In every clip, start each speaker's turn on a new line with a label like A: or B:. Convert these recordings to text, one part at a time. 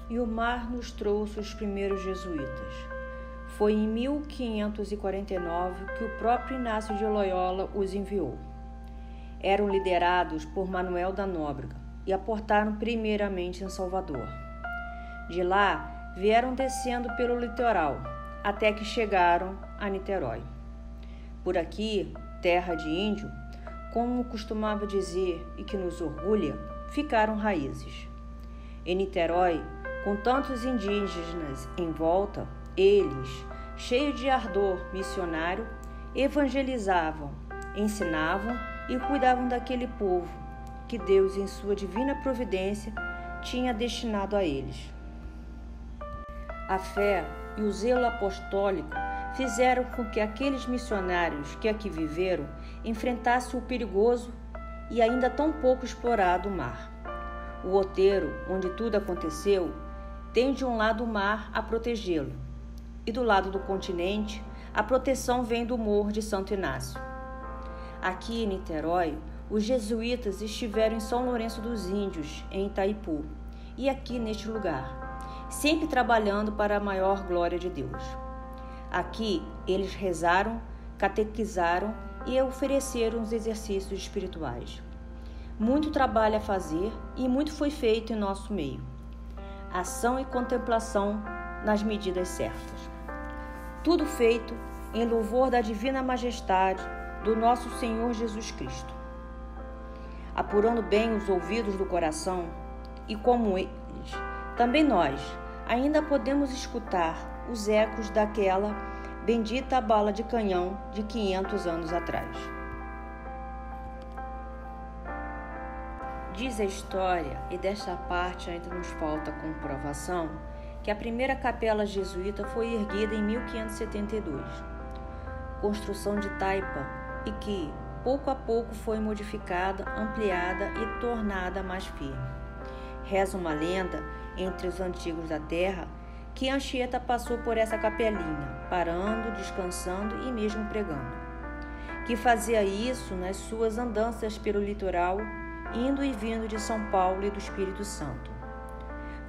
A: e o mar nos trouxe os primeiros jesuítas. Foi em 1549 que o próprio Inácio de Loyola os enviou. Eram liderados por Manuel da Nóbrega e aportaram primeiramente em Salvador. De lá, vieram descendo pelo litoral, até que chegaram a Niterói. Por aqui, terra de índio, como costumava dizer e que nos orgulha, ficaram raízes. Em Niterói, com tantos indígenas em volta, eles, cheios de ardor missionário, evangelizavam, ensinavam e cuidavam daquele povo que Deus, em sua divina providência, tinha destinado a eles. A fé e o zelo apostólico fizeram com que aqueles missionários que aqui viveram enfrentassem o perigoso e ainda tão pouco explorado mar. O outeiro, onde tudo aconteceu, tem de um lado o mar a protegê-lo, e do lado do continente, a proteção vem do Morro de Santo Inácio. Aqui em Niterói, os jesuítas estiveram em São Lourenço dos Índios, em Itaipu, e aqui neste lugar, sempre trabalhando para a maior glória de Deus. Aqui eles rezaram, catequizaram e ofereceram os exercícios espirituais. Muito trabalho a fazer e muito foi feito em nosso meio. Ação e contemplação nas medidas certas. Tudo feito em louvor da divina majestade do nosso Senhor Jesus Cristo. Apurando bem os ouvidos do coração, e como eles, também nós ainda podemos escutar os ecos daquela bendita bala de canhão de 500 anos atrás. Diz a história, e desta parte ainda nos falta comprovação, que a primeira capela jesuíta foi erguida em 1572, construção de taipa, e que, pouco a pouco, foi modificada, ampliada e tornada mais firme. Reza uma lenda, entre os antigos da terra, que Anchieta passou por essa capelinha, parando, descansando e mesmo pregando. Que fazia isso nas suas andanças pelo litoral, indo e vindo de São Paulo e do Espírito Santo.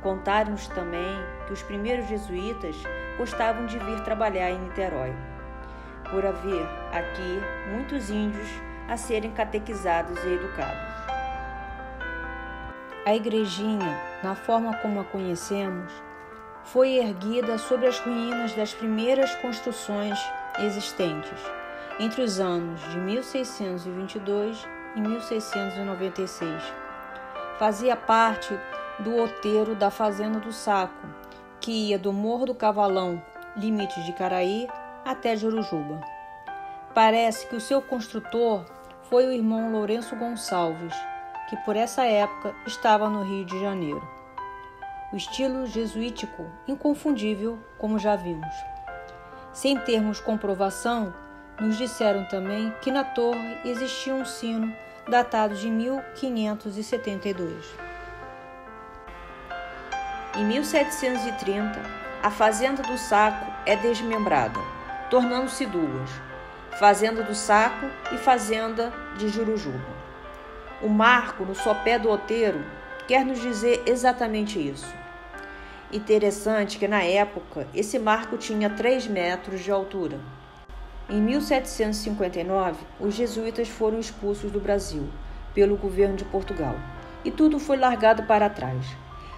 A: Contaram-nos também que os primeiros jesuítas gostavam de vir trabalhar em Niterói, por haver aqui muitos índios a serem catequizados e educados. A igrejinha, na forma como a conhecemos, foi erguida sobre as ruínas das primeiras construções existentes, entre os anos de 1622 e 1696. Fazia parte do outeiro da Fazenda do Saco, que ia do Morro do Cavalão, limite de Caraí, até Jurujuba. Parece que o seu construtor foi o irmão Lourenço Gonçalves, que por essa época estava no Rio de Janeiro. O estilo jesuítico inconfundível, como já vimos. Sem termos comprovação, nos disseram também que na torre existia um sino datado de 1572. Em 1730, a Fazenda do Saco é desmembrada, tornando-se duas: Fazenda do Saco e Fazenda de Jurujuba. O marco no sopé do outeiro quer nos dizer exatamente isso. Interessante que na época esse marco tinha 3 metros de altura. Em 1759, os jesuítas foram expulsos do Brasil pelo governo de Portugal e tudo foi largado para trás.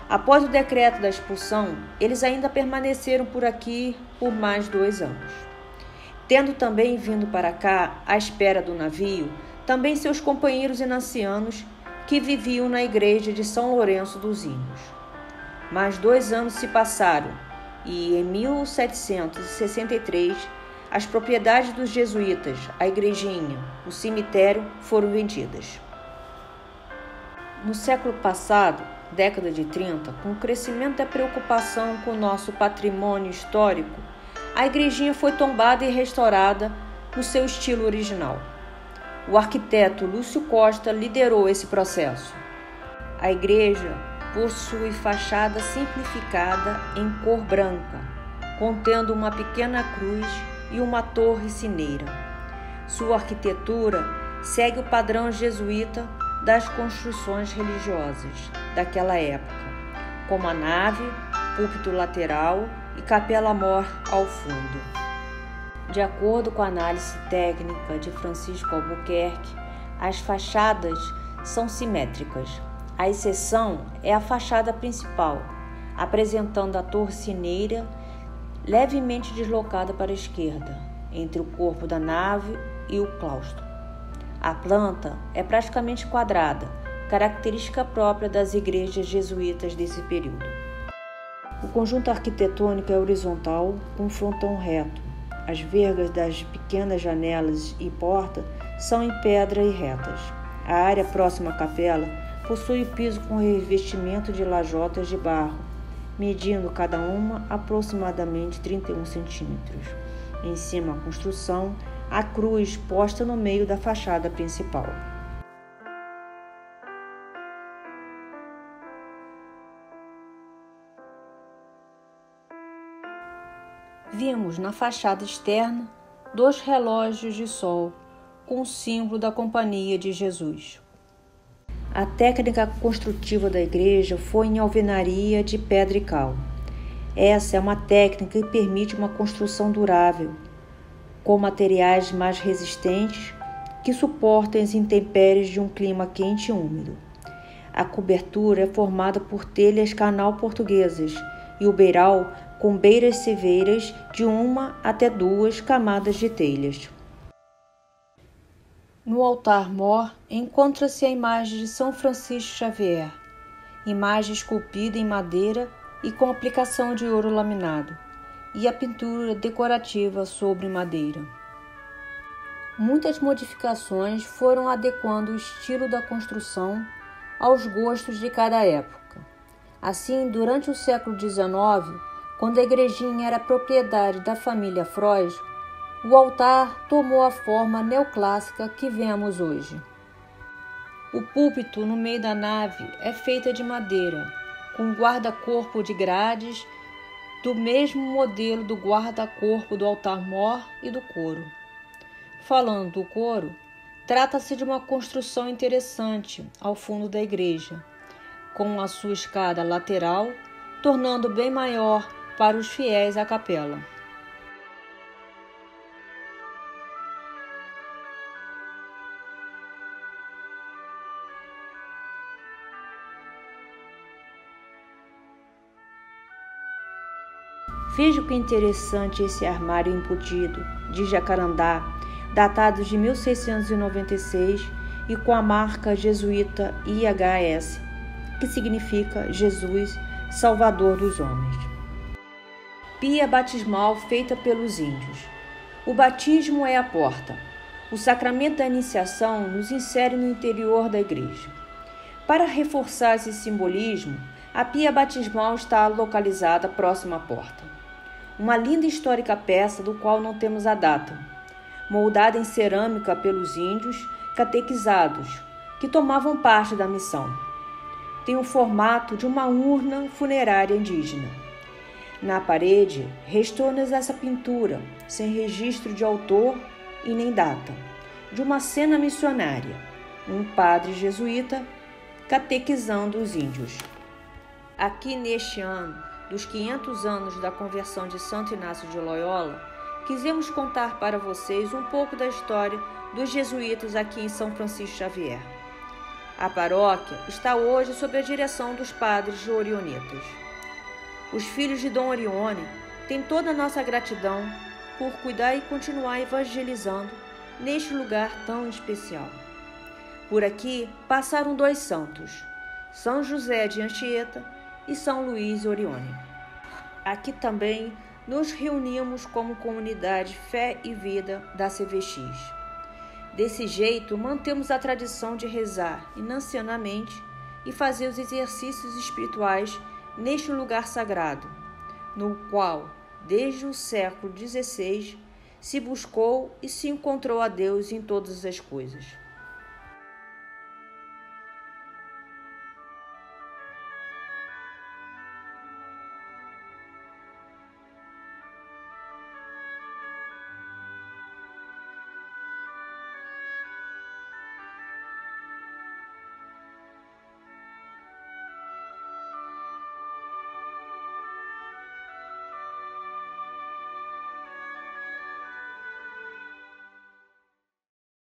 A: Após o decreto da expulsão, eles ainda permaneceram por aqui por mais 2 anos. Tendo também vindo para cá, à espera do navio, também seus companheiros inancianos que viviam na igreja de São Lourenço dos Índios. Mais 2 anos se passaram e, em 1763, as propriedades dos jesuítas, a igrejinha, o cemitério, foram vendidas. No século passado, década de 30, com o crescimento da preocupação com o nosso patrimônio histórico, a igrejinha foi tombada e restaurada no seu estilo original. O arquiteto Lúcio Costa liderou esse processo. A igreja possui fachada simplificada em cor branca, contendo uma pequena cruz e uma torre sineira. Sua arquitetura segue o padrão jesuíta das construções religiosas daquela época, como a nave, púlpito lateral e capela-mor ao fundo. De acordo com a análise técnica de Francisco Albuquerque, as fachadas são simétricas. A exceção é a fachada principal, apresentando a torre sineira levemente deslocada para a esquerda, entre o corpo da nave e o claustro. A planta é praticamente quadrada, característica própria das igrejas jesuítas desse período. O conjunto arquitetônico é horizontal, com frontão reto. As vergas das pequenas janelas e porta são em pedra e retas. A área próxima à capela possui o piso com revestimento de lajotas de barro, medindo cada uma aproximadamente 31 centímetros. Em cima da construção, a cruz posta no meio da fachada principal. Vimos na fachada externa 2 relógios de sol com o símbolo da Companhia de Jesus. A técnica construtiva da igreja foi em alvenaria de pedra e cal. Essa é uma técnica que permite uma construção durável, com materiais mais resistentes que suportem as intempéries de um clima quente e úmido. A cobertura é formada por telhas canal portuguesas e o beiral com beiras seveiras de 1 até 2 camadas de telhas. No altar-mor encontra-se a imagem de São Francisco Xavier, imagem esculpida em madeira e com aplicação de ouro laminado, e a pintura decorativa sobre madeira. Muitas modificações foram adequando o estilo da construção aos gostos de cada época. Assim, durante o século XIX, quando a igrejinha era propriedade da família Frois, o altar tomou a forma neoclássica que vemos hoje. O púlpito no meio da nave é feito de madeira, com guarda-corpo de grades, do mesmo modelo do guarda-corpo do altar-mor e do coro. Falando do coro, trata-se de uma construção interessante ao fundo da igreja, com a sua escada lateral, tornando bem maior para os fiéis à capela. Veja que interessante esse armário embutido de jacarandá, datado de 1696 e com a marca jesuíta IHS, que significa Jesus, Salvador dos Homens. Pia batismal feita pelos índios. O batismo é a porta. O sacramento da iniciação nos insere no interior da igreja. Para reforçar esse simbolismo, a pia batismal está localizada próxima à porta. Uma linda e histórica peça do qual não temos a data, moldada em cerâmica pelos índios catequizados, que tomavam parte da missão. Tem o formato de uma urna funerária indígena. Na parede, restou-nos essa pintura, sem registro de autor e nem data, de uma cena missionária, um padre jesuíta catequizando os índios. Aqui neste ano, dos 500 anos da conversão de Santo Inácio de Loyola, quisemos contar para vocês um pouco da história dos jesuítas aqui em São Francisco Xavier. A paróquia está hoje sob a direção dos padres orionitas. Os filhos de Dom Orione têm toda a nossa gratidão por cuidar e continuar evangelizando neste lugar tão especial. Por aqui passaram 2 santos, São José de Anchieta e São Luís Orione. Aqui também nos reunimos como comunidade Fé e Vida da CVX. Desse jeito, mantemos a tradição de rezar inancianamente e fazer os exercícios espirituais neste lugar sagrado, no qual, desde o século XVI, se buscou e se encontrou a Deus em todas as coisas.